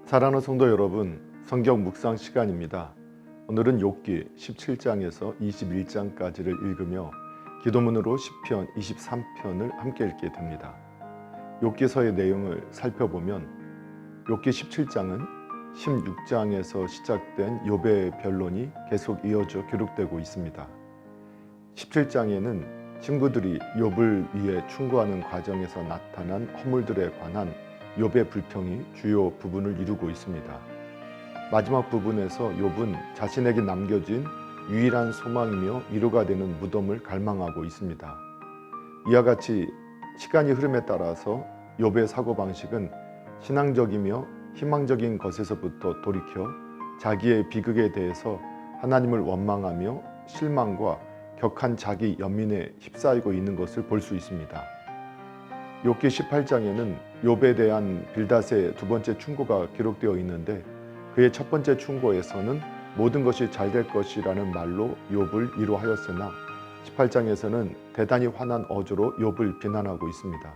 사랑하는 성도 여러분, 성경 묵상 시간입니다. 오늘은 욥기 17장에서 21장까지를 읽으며 기도문으로 시편 23편을 함께 읽게 됩니다. 욥기서의 내용을 살펴보면 욥기 17장은 16장에서 시작된 욥의 변론이 계속 이어져 기록되고 있습니다. 17장에는 친구들이 욥을 위해 충고하는 과정에서 나타난 허물들에 관한 욥의 불평이 주요 부분을 이루고 있습니다. 마지막 부분에서 욥은 자신에게 남겨진 유일한 소망이며 위로가 되는 무덤을 갈망하고 있습니다. 이와 같이 시간이 흐름에 따라서 욥의 사고방식은 신앙적이며 희망적인 것에서부터 돌이켜 자기의 비극에 대해서 하나님을 원망하며 실망과 격한 자기 연민에 휩싸이고 있는 것을 볼 수 있습니다. 욥기 18장에는 욥에 대한 빌닷의 두 번째 충고가 기록되어 있는데 그의 첫 번째 충고에서는 모든 것이 잘 될 것이라는 말로 욥을 위로하였으나 18장에서는 대단히 화난 어조로 욥을 비난하고 있습니다.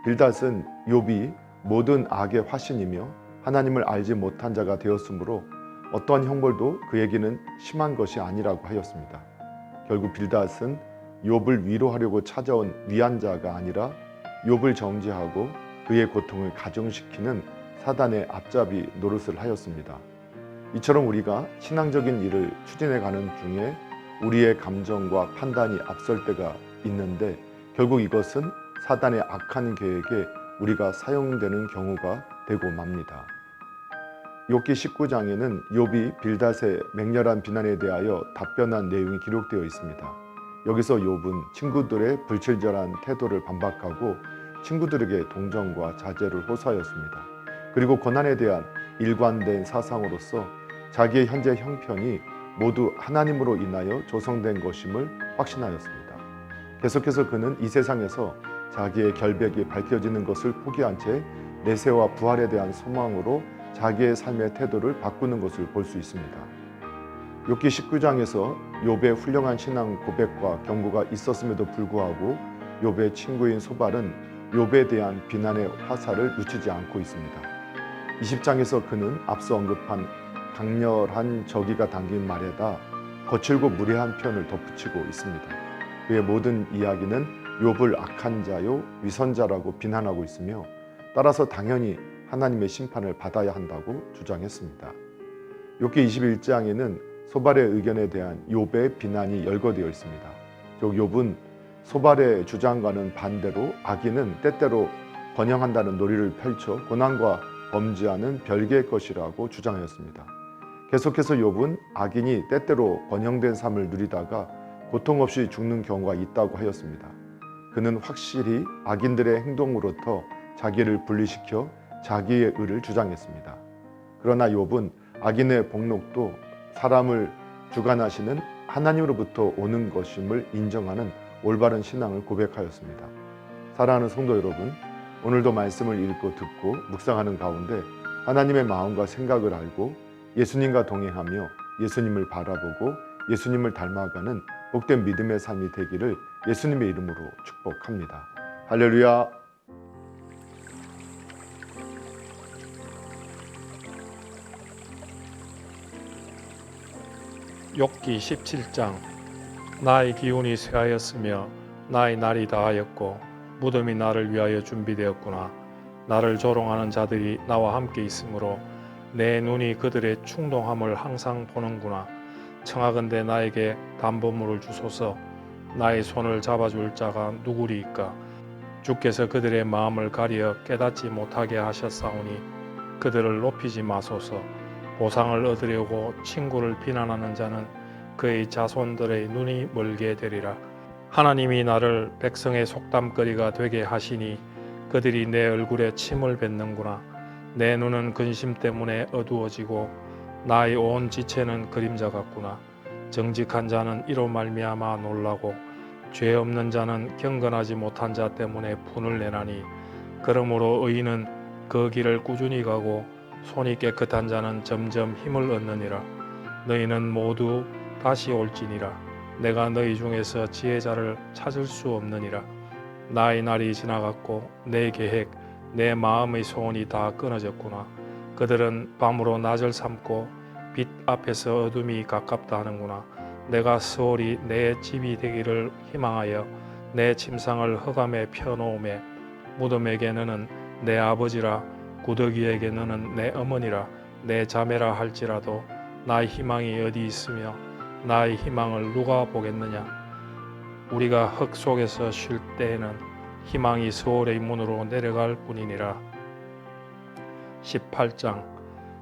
빌닷은 욥이 모든 악의 화신이며 하나님을 알지 못한 자가 되었으므로 어떠한 형벌도 그에게는 심한 것이 아니라고 하였습니다. 결국 빌닷은 욥을 위로하려고 찾아온 위안자가 아니라 욥을 정죄하고 그의 고통을 가중시키는 사단의 앞잡이 노릇을 하였습니다. 이처럼 우리가 신앙적인 일을 추진해 가는 중에 우리의 감정과 판단이 앞설 때가 있는데 결국 이것은 사단의 악한 계획에 우리가 사용되는 경우가 되고 맙니다. 욥기 19장에는 욥이 빌닷의 맹렬한 비난에 대하여 답변한 내용이 기록되어 있습니다. 여기서 욥은 친구들의 불친절한 태도를 반박하고 친구들에게 동정과 자제를 호소하였습니다. 그리고 고난에 대한 일관된 사상으로서 자기의 현재 형편이 모두 하나님으로 인하여 조성된 것임을 확신하였습니다. 계속해서 그는 이 세상에서 자기의 결백이 밝혀지는 것을 포기한 채 내세와 부활에 대한 소망으로 자기의 삶의 태도를 바꾸는 것을 볼 수 있습니다. 욥기 19장에서 욥의 훌륭한 신앙 고백과 경고가 있었음에도 불구하고 욥의 친구인 소발은 욥에 대한 비난의 화살을 늦추지 않고 있습니다. 20장에서 그는 앞서 언급한 강렬한 저기가 담긴 말에다 거칠고 무례한 표현을 덧붙이고 있습니다. 그의 모든 이야기는 욥을 악한 자요 위선자라고 비난하고 있으며 따라서 당연히 하나님의 심판을 받아야 한다고 주장했습니다. 욥기 21장에는 소발의 의견에 대한 욥의 비난이 열거되어 있습니다. 즉 욥은 소발의 주장과는 반대로 악인은 때때로 번영한다는 논리를 펼쳐 고난과 범죄하는 별개의 것이라고 주장하였습니다. 계속해서 욥은 악인이 때때로 번영된 삶을 누리다가 고통 없이 죽는 경우가 있다고 하였습니다. 그는 확실히 악인들의 행동으로부터 자기를 분리시켜 자기의 의를 주장했습니다. 그러나 욥은 악인의 복록도 사람을 주관하시는 하나님으로부터 오는 것임을 인정하는 올바른 신앙을 고백하였습니다. 사랑하는 성도 여러분, 오늘도 말씀을 읽고 듣고 묵상하는 가운데 하나님의 마음과 생각을 알고 예수님과 동행하며 예수님을 바라보고 예수님을 닮아가는 복된 믿음의 삶이 되기를 예수님의 이름으로 축복합니다. 할렐루야. 욥기 17장. 나의 기운이 쇠하였으며 나의 날이 다하였고 무덤이 나를 위하여 준비되었구나. 나를 조롱하는 자들이 나와 함께 있으므로 내 눈이 그들의 충동함을 항상 보는구나. 청하건대 나에게 담보물을 주소서. 나의 손을 잡아줄 자가 누구리이까. 주께서 그들의 마음을 가리어 깨닫지 못하게 하셨사오니 그들을 높이지 마소서. 보상을 얻으려고 친구를 비난하는 자는 그의 자손들의 눈이 멀게 되리라. 하나님이 나를 백성의 속담거리가 되게 하시니 그들이 내 얼굴에 침을 뱉는구나. 내 눈은 근심 때문에 어두워지고 나의 온 지체는 그림자 같구나. 정직한 자는 이로 말미암아 놀라고 죄 없는 자는 경건하지 못한 자 때문에 분을 내나니 그러므로 의인은 그 길을 꾸준히 가고 손이 깨끗한 자는 점점 힘을 얻느니라. 너희는 모두 다시 올지니라. 내가 너희 중에서 지혜자를 찾을 수 없느니라. 나의 날이 지나갔고 내 계획, 내 마음의 소원이 다 끊어졌구나. 그들은 밤으로 낮을 삼고 빛 앞에서 어둠이 가깝다 하는구나. 내가 스올이 내 집이 되기를 희망하여 내 침상을 흑암에 펴놓음에 무덤에게 너는 내 아버지라 구더기에게 너는 내 어머니라 내 자매라 할지라도 나의 희망이 어디 있으며 나의 희망을 누가 보겠느냐. 우리가 흙 속에서 쉴 때에는 희망이 스올의 문으로 내려갈 뿐이니라. 18장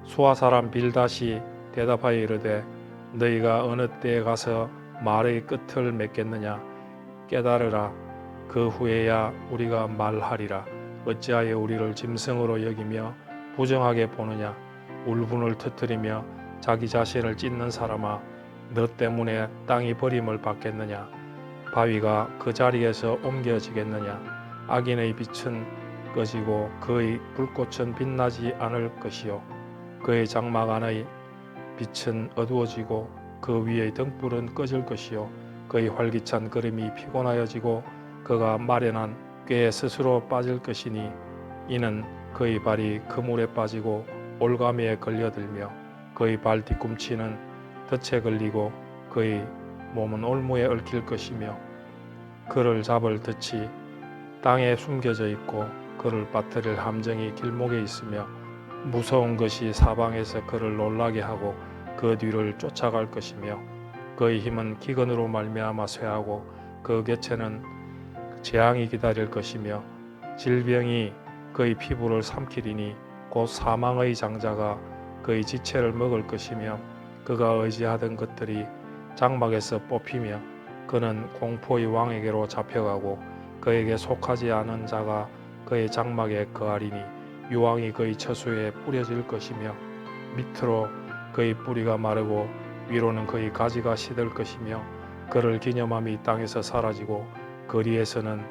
수아 사람 빌닷이 대답하여 이르되 너희가 어느 때에 가서 말의 끝을 맺겠느냐. 깨달으라. 그 후에야 우리가 말하리라. 어찌하여 우리를 짐승으로 여기며 부정하게 보느냐. 울분을 터뜨리며 자기 자신을 찢는 사람아, 너 때문에 땅이 버림을 받겠느냐. 바위가 그 자리에서 옮겨지겠느냐. 악인의 빛은 꺼지고 그의 불꽃은 빛나지 않을 것이요 그의 장막 안의 빛은 어두워지고 그 위의 등불은 꺼질 것이요 그의 활기찬 걸음이 피곤하여지고 그가 마련한 꾀에 스스로 빠질 것이니 이는 그의 발이 그물에 빠지고 올가미에 걸려들며 그의 발 뒤꿈치는 덫에 걸리고 그의 몸은 올무에 얽힐 것이며 그를 잡을 덫이 땅에 숨겨져 있고 그를 빠뜨릴 함정이 길목에 있으며 무서운 것이 사방에서 그를 놀라게 하고 그 뒤를 쫓아갈 것이며 그의 힘은 기근으로 말미암아 쇠하고 그 곁에는 재앙이 기다릴 것이며 질병이 그의 피부를 삼키리니 곧 사망의 장자가 그의 지체를 먹을 것이며 그가 의지하던 것들이 장막에서 뽑히며 그는 공포의 왕에게로 잡혀가고 그에게 속하지 않은 자가 그의 장막에 거하리니 유황이 그의 처소에 뿌려질 것이며 밑으로 그의 뿌리가 마르고 위로는 그의 가지가 시들 것이며 그를 기념함이 땅에서 사라지고 거리에서는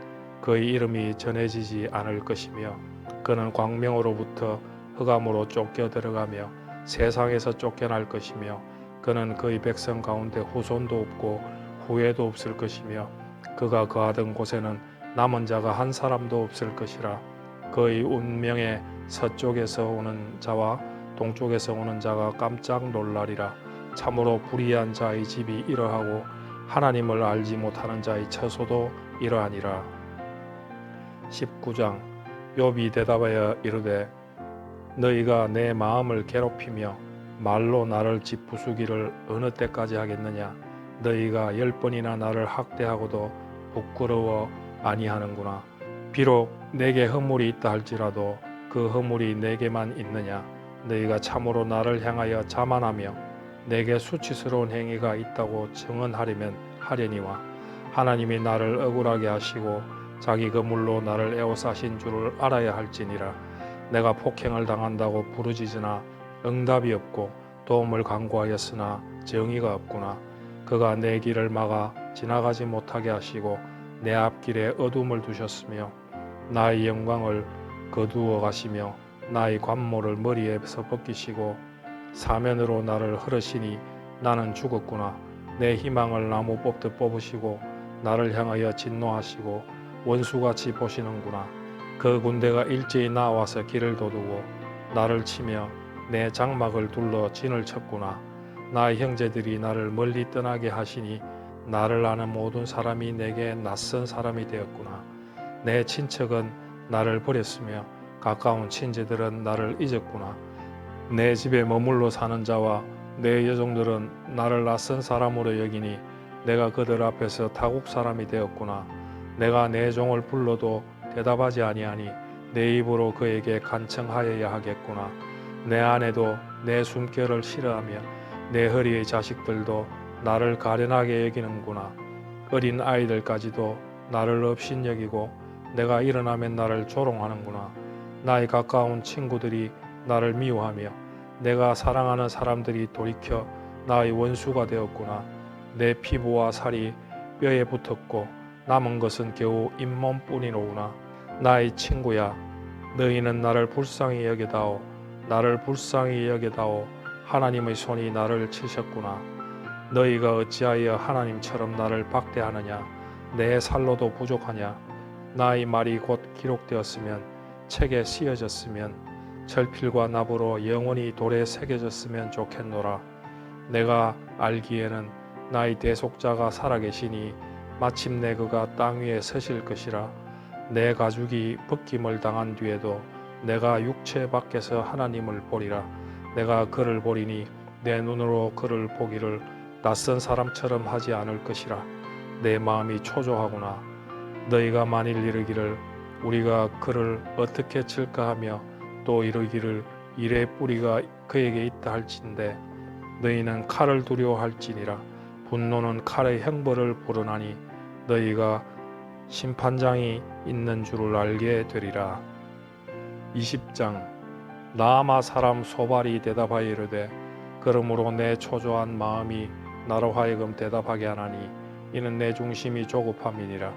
그의 이름이 전해지지 않을 것이며 그는 광명으로부터 흑암으로 쫓겨 들어가며 세상에서 쫓겨날 것이며 그는 그의 백성 가운데 후손도 없고 후회도 없을 것이며 그가 거하던 곳에는 남은 자가 한 사람도 없을 것이라. 그의 운명에 서쪽에서 오는 자와 동쪽에서 오는 자가 깜짝 놀라리라. 참으로 불의한 자의 집이 이러하고 하나님을 알지 못하는 자의 처소도 이러하니라. 19장 욥이 대답하여 이르되 너희가 내 마음을 괴롭히며 말로 나를 짓부수기를 어느 때까지 하겠느냐. 너희가 10번이나 나를 학대하고도 부끄러워 아니하는구나. 비록 내게 허물이 있다 할지라도 그 허물이 내게만 있느냐. 너희가 참으로 나를 향하여 자만하며 내게 수치스러운 행위가 있다고 증언하려면 하려니와 하나님이 나를 억울하게 하시고 자기 그물로 나를 에워싸신 줄을 알아야 할지니라. 내가 폭행을 당한다고 부르짖으나 응답이 없고 도움을 간구하였으나 정의가 없구나. 그가 내 길을 막아 지나가지 못하게 하시고 내 앞길에 어둠을 두셨으며 나의 영광을 거두어 가시며 나의 관모를 머리에서 벗기시고 사면으로 나를 흐르시니 나는 죽었구나. 내 희망을 나무 뽑듯 뽑으시고 나를 향하여 진노하시고 원수같이 보시는구나. 그 군대가 일제히 나와서 길을 도두고 나를 치며 내 장막을 둘러 진을 쳤구나. 나의 형제들이 나를 멀리 떠나게 하시니 나를 아는 모든 사람이 내게 낯선 사람이 되었구나. 내 친척은 나를 버렸으며 가까운 친지들은 나를 잊었구나. 내 집에 머물러 사는 자와 내 여종들은 나를 낯선 사람으로 여기니 내가 그들 앞에서 타국 사람이 되었구나. 내가 내 종을 불러도 대답하지 아니하니 내 입으로 그에게 간청하여야 하겠구나. 내 아내도 내 숨결을 싫어하며 내 허리의 자식들도 나를 가련하게 여기는구나. 어린 아이들까지도 나를 업신여기고 내가 일어나면 나를 조롱하는구나. 나의 가까운 친구들이 나를 미워하며 내가 사랑하는 사람들이 돌이켜 나의 원수가 되었구나. 내 피부와 살이 뼈에 붙었고 남은 것은 겨우 잇몸뿐이로구나. 나의 친구야, 너희는 나를 불쌍히 여겨다오. 나를 불쌍히 여겨다오. 하나님의 손이 나를 치셨구나. 너희가 어찌하여 하나님처럼 나를 박대하느냐. 내 살로도 부족하냐. 나의 말이 곧 기록되었으면 책에 쓰여졌으면 철필과 납으로 영원히 돌에 새겨졌으면 좋겠노라. 내가 알기에는 나의 대속자가 살아계시니 마침내 그가 땅 위에 서실 것이라. 내 가죽이 벗김을 당한 뒤에도 내가 육체 밖에서 하나님을 보리라. 내가 그를 보리니 내 눈으로 그를 보기를 낯선 사람처럼 하지 않을 것이라. 내 마음이 초조하구나. 너희가 만일 이르기를 우리가 그를 어떻게 칠까 하며 또 이르기를 일의 뿌리가 그에게 있다 할진대 너희는 칼을 두려워할지니라. 분노는 칼의 형벌을 부르나니 너희가 심판장이 있는 줄을 알게 되리라. 20장. 나아마 사람 소발이 대답하여 이르되 그러므로 내 초조한 마음이 나로 하여금 대답하게 하나니 이는 내 중심이 조급함이니라.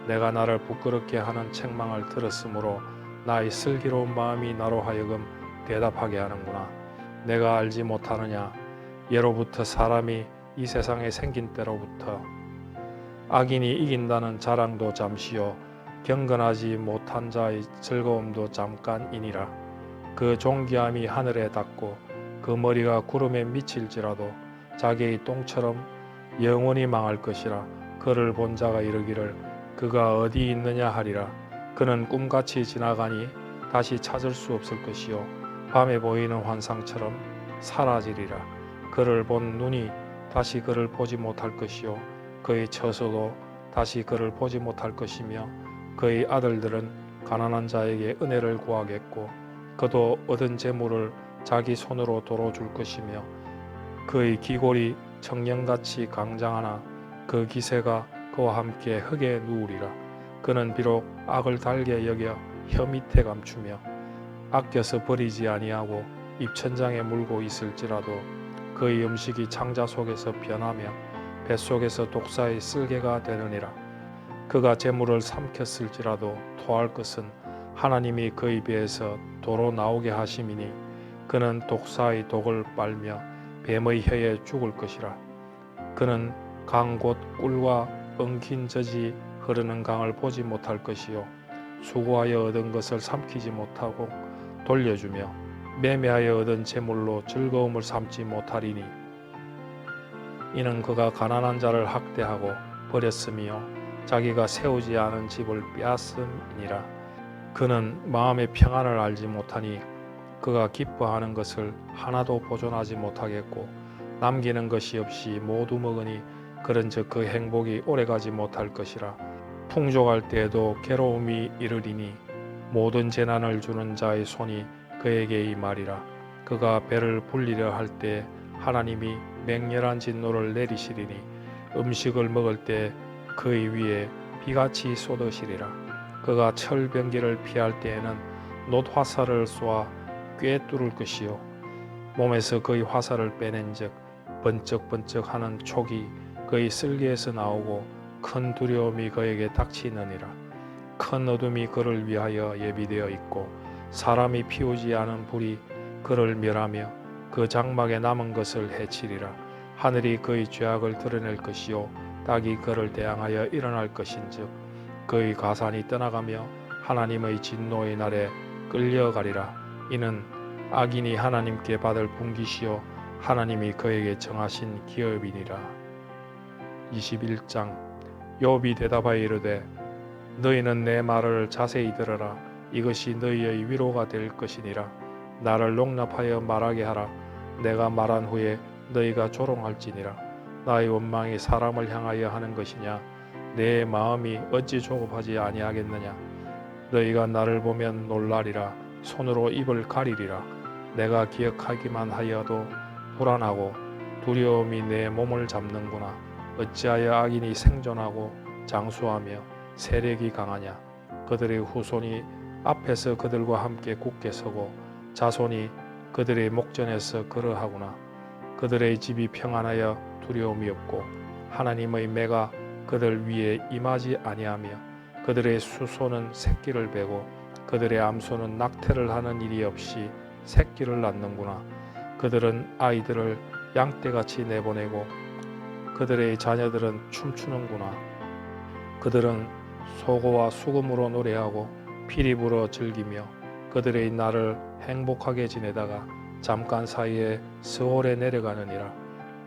내가 나를 부끄럽게 하는 책망을 들었으므로 나의 슬기로운 마음이 나로 하여금 대답하게 하는구나. 내가 알지 못하느냐. 예로부터 사람이 이 세상에 생긴 때로부터 악인이 이긴다는 자랑도 잠시요 경건하지 못한 자의 즐거움도 잠깐이니라. 그 존귀함이 하늘에 닿고 그 머리가 구름에 미칠지라도 자기의 똥처럼 영원히 망할 것이라. 그를 본 자가 이르기를 그가 어디 있느냐 하리라. 그는 꿈같이 지나가니 다시 찾을 수 없을 것이요 밤에 보이는 환상처럼 사라지리라. 그를 본 눈이 다시 그를 보지 못할 것이요 그의 처소도 다시 그를 보지 못할 것이며 그의 아들들은 가난한 자에게 은혜를 구하겠고 그도 얻은 재물을 자기 손으로 도로 줄 것이며 그의 기골이 청년같이 강장하나 그 기세가 그와 함께 흙에 누우리라. 그는 비록 악을 달게 여겨 혀 밑에 감추며 아껴서 버리지 아니하고 입천장에 물고 있을지라도 그의 음식이 창자 속에서 변하며 뱃속에서 독사의 쓸개가 되느니라. 그가 재물을 삼켰을지라도 토할 것은 하나님이 그의 배에서 도로 나오게 하심이니 그는 독사의 독을 빨며 뱀의 혀에 죽을 것이라. 그는 강 곧 꿀과 엉킨 젖이 흐르는 강을 보지 못할 것이요 수고하여 얻은 것을 삼키지 못하고 돌려주며 매매하여 얻은 재물로 즐거움을 삼지 못하리니 이는 그가 가난한 자를 학대하고 버렸으며 자기가 세우지 않은 집을 빼앗음이니라. 그는 마음의 평안을 알지 못하니 그가 기뻐하는 것을 하나도 보존하지 못하겠고 남기는 것이 없이 모두 먹으니 그런즉 그 행복이 오래가지 못할 것이라. 풍족할 때에도 괴로움이 이르리니 모든 재난을 주는 자의 손이 그에게 임하리라. 그가 배를 불리려 할 때 하나님이 맹렬한 진노를 내리시리니 음식을 먹을 때 그의 위에 비같이 쏟으시리라. 그가 철병기를 피할 때에는 놋 화살을 쏘아 꿰뚫을 것이요 몸에서 그의 화살을 빼낸즉 번쩍번쩍하는 촉이 그의 쓸개에서 나오고 큰 두려움이 그에게 닥치느니라. 큰 어둠이 그를 위하여 예비되어 있고 사람이 피우지 않은 불이 그를 멸하며 그 장막에 남은 것을 해치리라. 하늘이 그의 죄악을 드러낼 것이요 딱이 그를 대항하여 일어날 것인즉 그의 가산이 떠나가며 하나님의 진노의 날에 끌려가리라. 이는 악인이 하나님께 받을 분깃이요 하나님이 그에게 정하신 기업이니라. 21장. 욥이 대답하여 이르되 너희는 내 말을 자세히 들으라. 이것이 너희의 위로가 될 것이니라. 나를 농납하여 말하게 하라. 내가 말한 후에 너희가 조롱할지니라. 나의 원망이 사람을 향하여 하는 것이냐. 내 마음이 어찌 조급하지 아니하겠느냐. 너희가 나를 보면 놀라리라. 손으로 입을 가리리라. 내가 기억하기만 하여도 불안하고 두려움이 내 몸을 잡는구나. 어찌하여 악인이 생존하고 장수하며 세력이 강하냐. 그들의 후손이 앞에서 그들과 함께 굳게 서고 자손이 그들의 목전에서 그러하구나. 그들의 집이 평안하여 두려움이 없고 하나님의 매가 그들 위에 임하지 아니하며 그들의 수소는 새끼를 베고 그들의 암소는 낙태를 하는 일이 없이 새끼를 낳는구나. 그들은 아이들을 양떼같이 내보내고 그들의 자녀들은 춤추는구나. 그들은 소고와 수금으로 노래하고 피리 불어 즐기며 그들의 날을 행복하게 지내다가 잠깐 사이에 스올에 내려가느니라.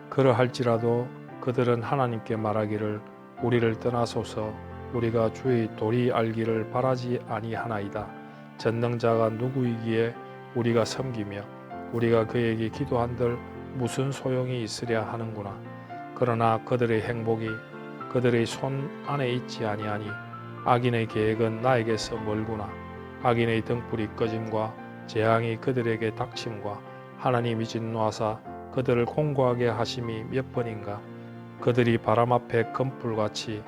그러할지라도 그들은 하나님께 말하기를 우리를 떠나소서 우리가 주의 도리 알기를 바라지 아니하나이다. 전능자가 누구이기에 우리가 섬기며 우리가 그에게 기도한들 무슨 소용이 있으랴 하는구나. 그러나 그들의 행복이 그들의 손 안에 있지 아니하니 악인의 계획은 나에게서 멀구나. 악인의 등불이 꺼짐과 재앙이 그들에게 닥침과 하나님이 진노하사 그들을 공고하게 하심이 몇 번인가. 그들이 바람 앞에 검불같이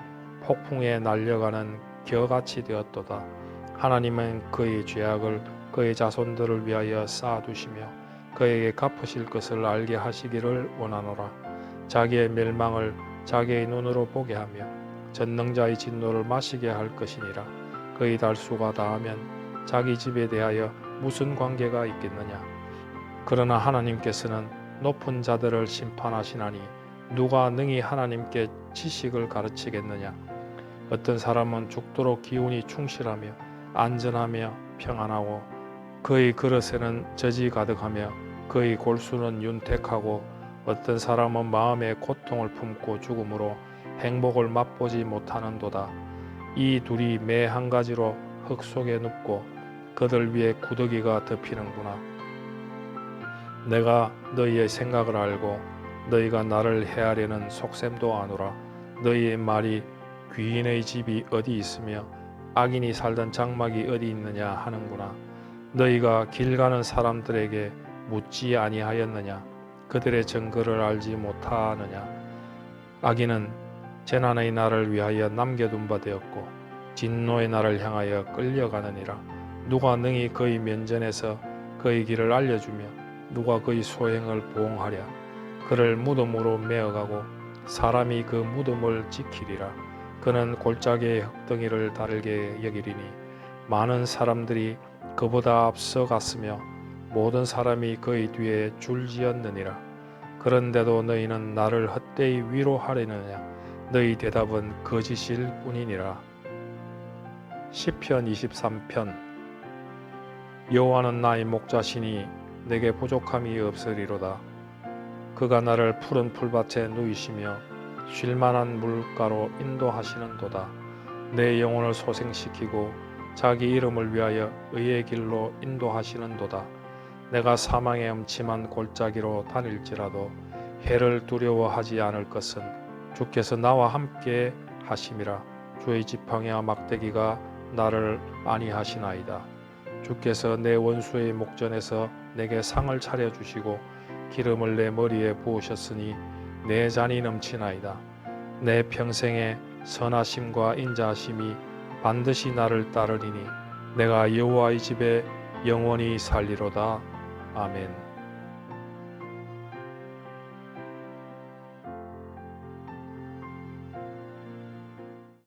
폭풍에 날려가는 겨같이 되었도다. 하나님은 그의 죄악을 그의 자손들을 위하여 쌓아두시며 그에게 갚으실 것을 알게 하시기를 원하노라. 자기의 멸망을 자기의 눈으로 보게 하며 전능자의 진노를 마시게 할 것이니라. 그의 달수가 다하면 자기 집에 대하여 무슨 관계가 있겠느냐. 그러나 하나님께서는 높은 자들을 심판하시나니 누가 능히 하나님께 지식을 가르치겠느냐. 어떤 사람은 죽도록 기운이 충실하며 안전하며 평안하고 그의 그릇에는 젖이 가득하며 그의 골수는 윤택하고 어떤 사람은 마음에 고통을 품고 죽음으로 행복을 맛보지 못하는도다. 이 둘이 매 한 가지로 흙 속에 눕고 그들 위에 구더기가 덮이는구나. 내가 너희의 생각을 알고 너희가 나를 해하려는 속셈도 아노라. 너희의 말이 귀인의 집이 어디 있으며 악인이 살던 장막이 어디 있느냐 하는구나. 너희가 길 가는 사람들에게 묻지 아니하였느냐. 그들의 증거를 알지 못하느냐. 악인은 재난의 날을 위하여 남겨둔 바 되었고 진노의 날을 향하여 끌려가느니라. 누가 능히 그의 면전에서 그의 길을 알려주며 누가 그의 소행을 보응하랴. 그를 무덤으로 메어가고 사람이 그 무덤을 지키리라. 그는 골짜기의 흙덩이를 다르게 여기리니 많은 사람들이 그보다 앞서 갔으며 모든 사람이 그의 뒤에 줄지었느니라. 그런데도 너희는 나를 헛되이 위로하려느냐. 너희 대답은 거짓일 뿐이니라. 시편 23편. 여호와는 나의 목자시니 내게 부족함이 없으리로다. 그가 나를 푸른 풀밭에 누이시며 쉴만한 물가로 인도하시는도다. 내 영혼을 소생시키고 자기 이름을 위하여 의의 길로 인도하시는도다. 내가 사망의 음침한 골짜기로 다닐지라도 해를 두려워하지 않을 것은 주께서 나와 함께 하심이라. 주의 지팡이와 막대기가 나를 안위하시나이다. 주께서 내 원수의 목전에서 내게 상을 차려주시고 기름을 내 머리에 부으셨으니 내 잔이 넘치나이다. 내 평생에 선하심과 인자하심이 반드시 나를 따르리니 내가 여호와의 집에 영원히 살리로다. 아멘.